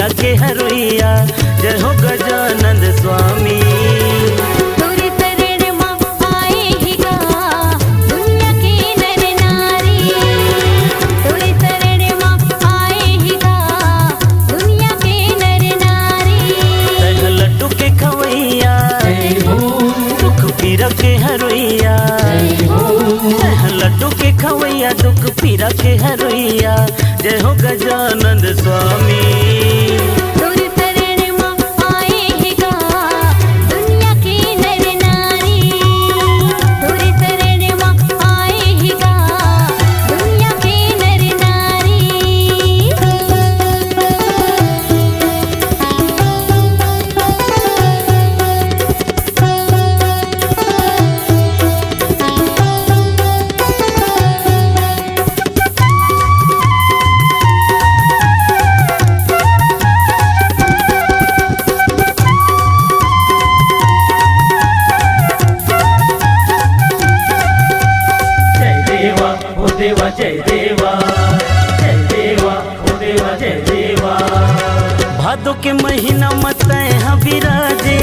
पीरा के हरुइया, जय हो गजानंद स्वामी। तोरे शरण मां आएगा दुनिया के नर नारी, तोरे शरण मां आएगा दुनिया के नर नारी। तह लड्डू के खवैया, दुख पीरा के हरुइया, तह लड्डू के खवैया, दुख पीरा के हरुइया, जय हो गजानंद स्वामी। तोरे शरण मां आएगा दुनिया के नर नारी, तोरे शरण मां आएगा दुनिया के नर नारी। देवा जय देवा, जय देवा ओ देवा जय देवा। भादो के महीना मत विराजे,